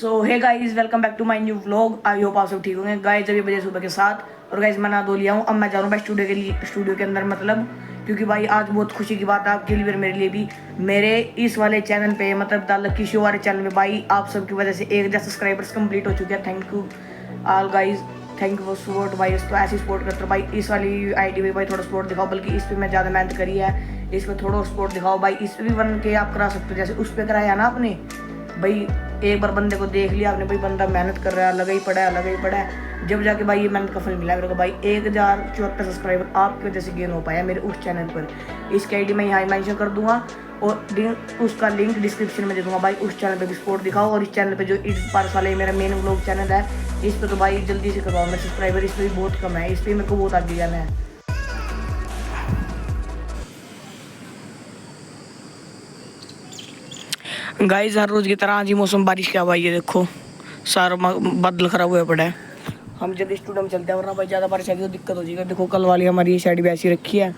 So hey guys, welcome back to my new vlog. I hope आप सब ठीक होंगे गाइस। अभी बजे सुबह के 7 और गाइस मैं नहा धो लिया हूँ। अब मैं जा रहा हूँ भाई स्टूडियो के अंदर, मतलब क्योंकि भाई आज बहुत खुशी की बात है आपके लिए, मेरे लिए भी। मेरे इस वाले चैनल पे, मतलब द लकी शो वाले चैनल में भाई आप सबकी वजह से 1000 सब्सक्राइबर्स कंप्लीट हो चुके हैं। Thank you all guys, thank you for support भाई। तो ऐसे सपोर्ट करते हो भाई। इस वाली आईडी में भाई थोड़ा सपोर्ट दिखाओ, बल्कि इस पर मैं ज़्यादा मेहनत करी है, इस पर थोड़ा सपोर्ट दिखाओ भाई। इस पर भी बन के आप करा सकते हो जैसे उस पर कराया ना आपने भाई। एक बार बंदे को देख लिया आपने भाई, बंदा मेहनत कर रहा है, लगा ही पड़ा है, जब जाके भाई ये मेहनत का फल मिला मेरे को भाई। 1074 सब्सक्राइबर आपकी वजह से गेन हो पाया मेरे उस चैनल पर। इसकी आईडी मैं यहाँ मेंशन कर दूंगा और उसका लिंक डिस्क्रिप्शन में दे दूंगा भाई। उस चैनल पे भी सपोर्ट दिखाओ, और इस चैनल पे जो इस पार्स वाले मेरा मेन व्लॉग चैनल है, इस पर तो भाई जल्दी से करवाओ। मेरे सब्सक्राइबर इस पर भी बहुत कम है, इस पर मेरे को बहुत आगे जाना है। गाइस हर रोज की तरह आज ही मौसम बारिश का हुआ, ये देखो सारा बादल खराब हुआ पड़ा है। हम जल्दी स्टूडियो में चलते हैं, वरना भाई ज़्यादा बारिश आएगी तो दिक्कत हो जाएगी। देखो कल वाली हमारी ये साइड भी ऐसी रखी है,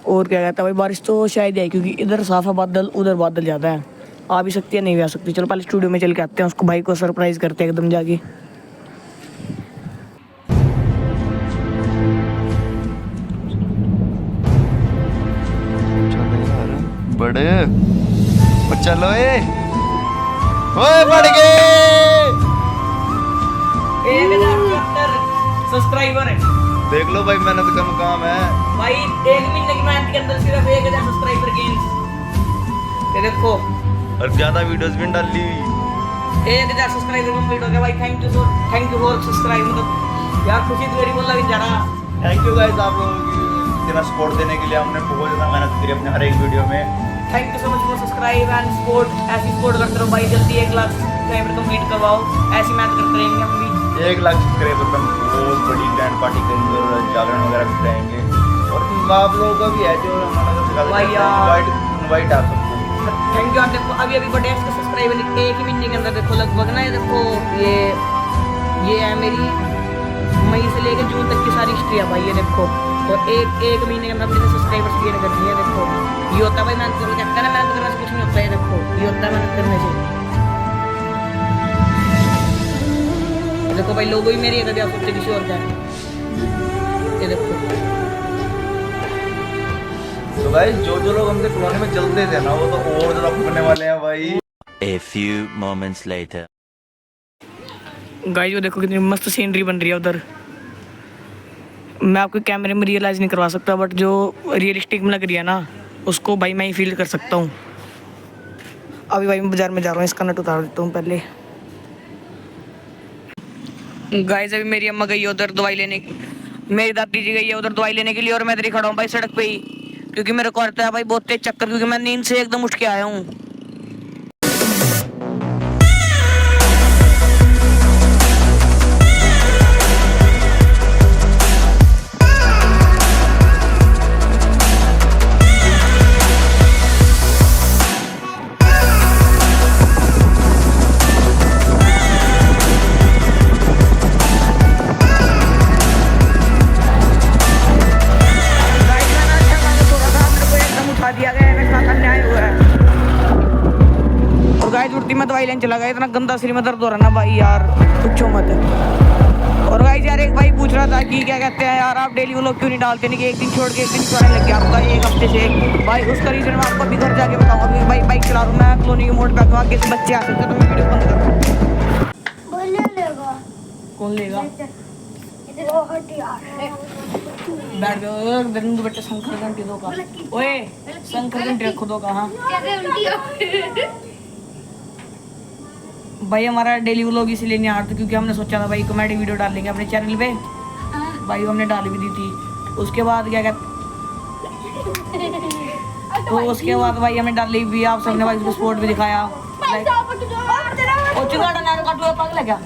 और क्या कहता है भाई, बारिश तो शायद है क्योंकि इधर साफ है बादल, उधर बादल ज़्यादा है। आ भी सकती है, नहीं भी आ सकती। चलो पहले स्टूडियो में चल के आते हैं, उसको भाई को सरप्राइज करते हैं एकदम जाके। बड़े और चलो ओए बढ़ गए। 1074 सब्सक्राइबर है। देख लो भाई, मेहनत का मुकाम है भाई। 1 महीने की मेहनत के अंदर सिर्फ 1000 सब्सक्राइबर गेन। ये देखो, और ज्यादा वीडियोस भी डाली। 1000 सब्सक्राइबर कंप्लीट हो गया भाई। Thank you for subscribe. मतलब यार खुशी तो मेरी बोल लगी जा रहा। थैंक यू गाइस, आप लोगों की इतना सपोर्ट देने के लिए। हमने बहुत ज्यादा मेहनत करी अपने हर एक वीडियो में। Thank you so much for subscribe and support. ऐसी सपोर्ट करते रहो भाई, जल्दी 1 लाख सब्सक्राइबर कंप्लीट करवाओ। ऐसी मेहनत करते रहेंगे हम भी। 1 लाख सब्सक्राइबर पर बहुत बड़ी ग्रैंड पार्टी करेंगे और जागरण वगैरह भी कराएंगे। और आप लोगों का भी है जो हमारा इनवाइट आप सबको। Thank you. आप देखो अभी बड़े सब्सक्राइबर एक ही महीने के अंदर देखो लगभग ना, ये देखो ये है मेरी मई से लेकर जून तक की सारी हिस्ट्री है भाई। ये देखो, और एक महीने के अंदर अपने सब्सक्राइबर्स गेन कर दिए। देखो ये होता है भाई मेहनत करो, कहता है ना मेहनत करने से कुछ नहीं होता है। देखो ये होता है मेहनत करने से। देखो भाई लोगो ही मेरी है, कभी आप सोचते किसी और का है। ये देखो तो भाई जो लोग हमसे कॉलोनी में चलते थे ना, वो तो और ज्यादा फूकने वाले हैं भाई। A few moments later. Guys वो देखो कितनी मस्त सीनरी बन रही है उधर। मैं आपको कैमरे में रियलाइज नहीं करवा सकता, बट जो रियलिस्टिक में लग रही है ना, उसको भाई मैं ही फील कर सकता हूँ। अभी भाई मैं बाजार में जा रहा हूँ, इसका नट उतार देता हूँ पहले। गाइस अभी मेरी अम्मा गई है उधर दवाई लेने, मेरी दादी जी गई है उधर दवाई लेने के लिए, और मैं इधर ही खड़ा हूँ भाई सड़क पे ही, क्योंकि मेरे को आता है भाई बहुत तेज चक्कर, क्योंकि मैं नींद से एकदम उठ के आया हूँ। दिया गया है, मेरे साथ अन्याय हुआ है। और गाइस उठती मैं दवाई लेने चला गया, इतना गंदा सिर में दर्द हो रहा ना भाई यार, पूछो मत। और गाइस यार एक भाई पूछ रहा था कि क्या कहते हैं यार, आप डेली व्लॉग क्यों नहीं डालते, नहीं कि एक दिन छोड़ के एक दिन छोड़ने लग गया आपका 1 हफ्ते से। भाई उसका रीजन मैं आपको अभी घर जाके बताऊंगा। अभी भाई बाइक चला रहा हूँ मैं, कॉलोनी के मोड़ पे आगे से बच्चे आ सकते हैं, तो मैं वीडियो बंद कर। कौन लेगा? बैठ जाओ बेटे, शंकर घंटी दो का। ओए शंकर घंटी रखो दो का। हाँ भाई हमारा डेली व्लॉग इसलिए नहीं आ रहा था क्योंकि हमने सोचा था भाई कॉमेडी वीडियो डालेंगे अपने चैनल पे। भाई हमने डाल भी दी थी। उसके बाद क्या कहते, तो उसके बाद भाई हमने डाली भी, आप सबने भाई उसको सपोर्ट भी दिखाया। पागल है क्या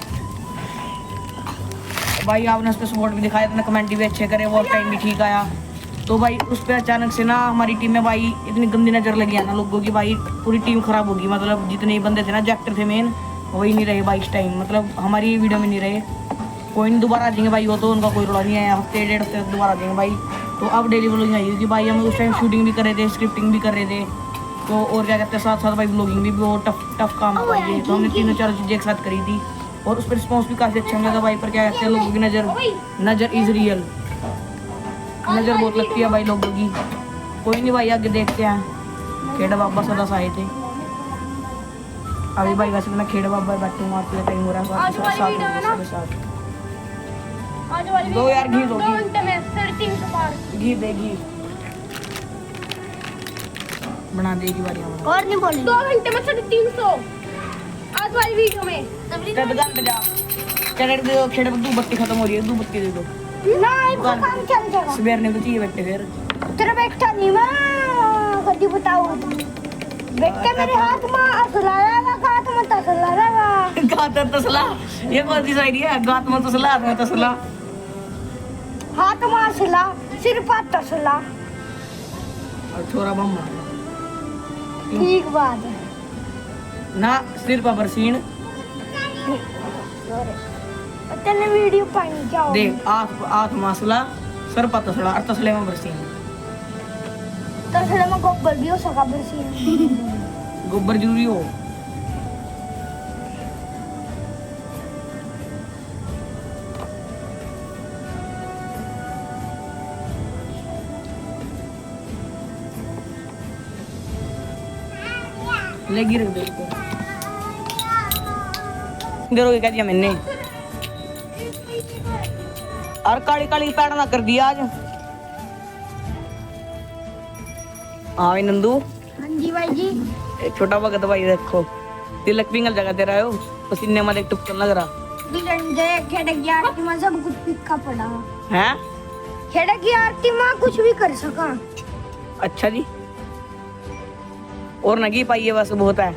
भाई, आपने उस पर सपोर्ट भी दिखाया, अपने कमेंट भी अच्छे करे, वो टाइम भी ठीक आया। तो भाई उस पर अचानक से ना हमारी टीम में भाई इतनी गंदी नज़र लगी है ना लोगों की, भाई पूरी टीम खराब होगी। मतलब जितने बंदे थे ना, जो एक्टर थे मेन, वही नहीं रहे भाई इस टाइम, मतलब हमारी वीडियो में नहीं रहे। कोई नहीं, दोबारा आ जाएंगे भाई, वो तो उनका कोई रोला नहीं है, हफ्ते 1.5 हफ्ते दोबारा आ जाएंगे भाई। तो अब डेली व्लॉगिंग आई, क्योंकि भाई हम उस टाइम शूटिंग भी कर रहे थे, स्क्रिप्टिंग भी कर रहे थे, तो और क्या कहते हैं साथ साथ भाई ब्लॉगिंग भी बहुत टफ काम है भाई ये। तो हमने तीनों चारों चीज़ें एक साथ करी थी और उस पर रिस्पॉन्स भी काफ़ी अच्छा मिला था भाई। पर क्या कहते हैं लोगों की नज़र इज़ रियल, नज़र बहुत लगती है भाई लोगों की। कोई नहीं भाई आगे देखते हैं। खेड़ा बाबा सदा से आए थे अभी भाई, वैसे तो मैं खेड़ा बाबा बैठूंगा आपके टाइम हो रहा है साथ। दो यार घी दो, घी दे घी बना देगी बारी हमारी। और नहीं बोल 2 घंटे में 350 आज वाली वीडियो में। क्या दुकान पे जा, क्या दे दो खेड़े पे, 2 बत्ती खत्म हो रही है, 2 बत्ती दे दो। नहीं वो काम चल जाएगा। सवेर ने तो चाहिए बैठे फिर तेरा बेटा नहीं मैं कभी बताऊं बेटा मेरे हाथ में असला रहेगा, हाथ में तसला रहेगा। गात में तसला, ये कौन सी शायरी है? गात में तसला, हाथ में तसला। हाथ में असला, सिर पर तसला। और छोरा बम मार ठीक बात है ना, सिर पर बरसीन तेने वीडियो पानी क्या हो देख। आठ मासला, सर पर तसला और तसले में बरसीन। तसले में गोबर भी हो सका बरसी। गोबर जरूरी हो। लेगी रख दे इसको। करोगे क्या दिया मैंने? और काली काली पैड़ ना कर दिया आज। हाँ भाई नंदू। हाँ जी भाई जी। एक छोटा भगत भाई देखो, तिलक पिंगल जगह दे रहा हो, पसीने में देख टुपकन लग रहा खेड़ा की आरती में सब कुछ पिक्का पड़ा है। खेड़ा की आरती में कुछ भी कर सका। अच्छा जी, और नगी पाइए बस बहुत है।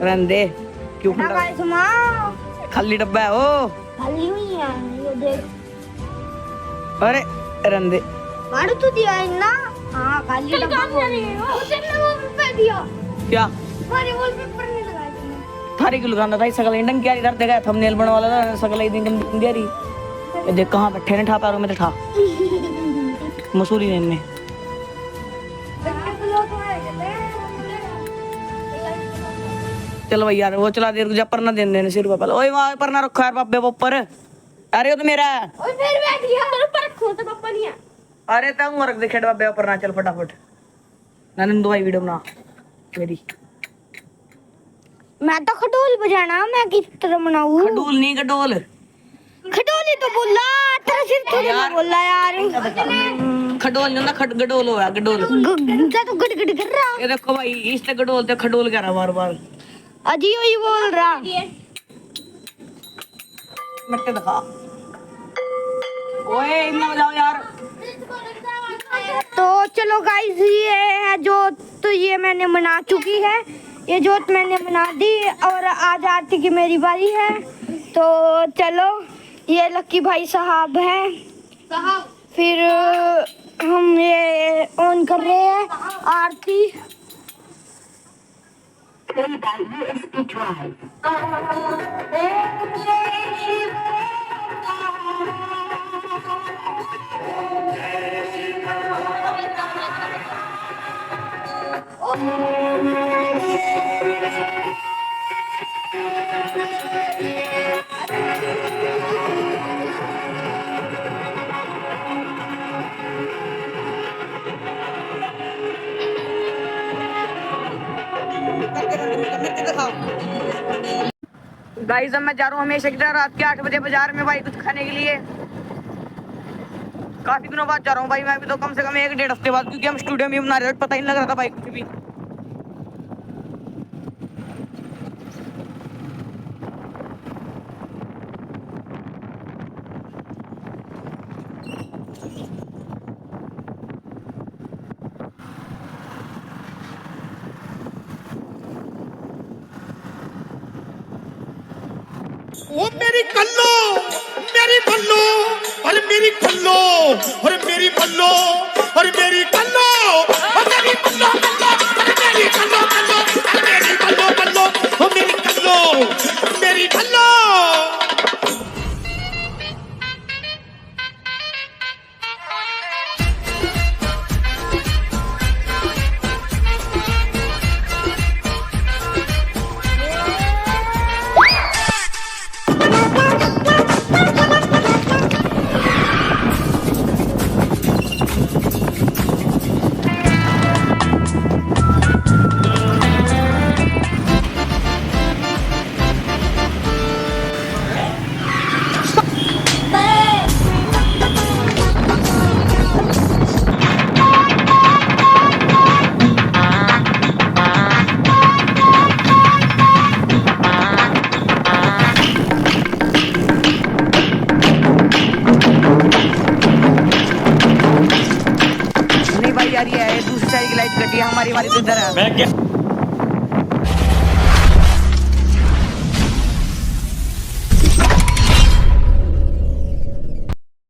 रंदे क्यों ना गाइस मां खाली डब्बा है वो, खाली हुई है ये देख। अरे रंदे मारू तो दिया है ना। हाँ खाली डब्बा उसे वो पे दिया क्या हमारे वॉलपेपर नहीं लगाया तुमने। थारी की लगाना था सकल इंडन क्या इधर देखा थंबनेल बनने वाला था सकल एक दिन गंदी रही। ये देख कहां बैठे ने, ठा पैरों में तो ठा मसूरी ने इनने। चल भाई यार वो चला दे, रुक जा, परना दे देने सिर पे पहले। ओए वहां परना रखो यार बाबे ऊपर। अरे वो तो मेरा है। ओए फिर बैठ गया तेरे ऊपर रखो तो पापा नहीं है। अरे तंग रख दे खेड़ बाबे ऊपर ना, चल फटाफट नंदू भाई वीडियो बना मेरी। मैं तो खडोल बजाना, मैं किस तरह बनाऊं? खडूल नहीं गडोल, खडोली तो बोला तेरा सिर थोड़ी ना बोला यार। खडोल नहीं होता, गडोल होया गडोल। क्या तो गड़ कर रहा। ये देखो भाई इससे गडोल ते खडोल कह रहा बार बार। अजी वही बोल रहा। मट्टे दिखा। ओए इतना बजाओ यार। तो चलो गाइस ये है जोत, तो ये मैंने बना चुकी है, ये जोत मैंने बना दी और आज आरती की मेरी बारी है। तो चलो ये लक्की भाई साहब हैं, फिर हम ये ऑन कर रहे हैं आरती। गाइस अब मैं जा रहा हूँ हमेशा की तरह रात के 8 बजे बाजार में भाई कुछ खाने के लिए। काफी दिनों बाद जा रहा हूँ भाई मैं भी, तो कम से कम 1-1.5 हफ्ते बाद, क्योंकि हम स्टूडियो में बना रहे थे, पता ही नहीं लग रहा था भाई कुछ भी। ओ मेरी कल्लो मेरी बल्लो और मेरी कल्लो और मेरी बल्लो और मेरी कल्लो और मेरी बल्लो और मेरी कल्लो और मेरी बल्लो बल्लो और मेरी कल्लो मेरी बल्लो। आ रही है, दूसरी साइड की लाइट कटी है, हमारी वाली तो इधर है। मैं क्या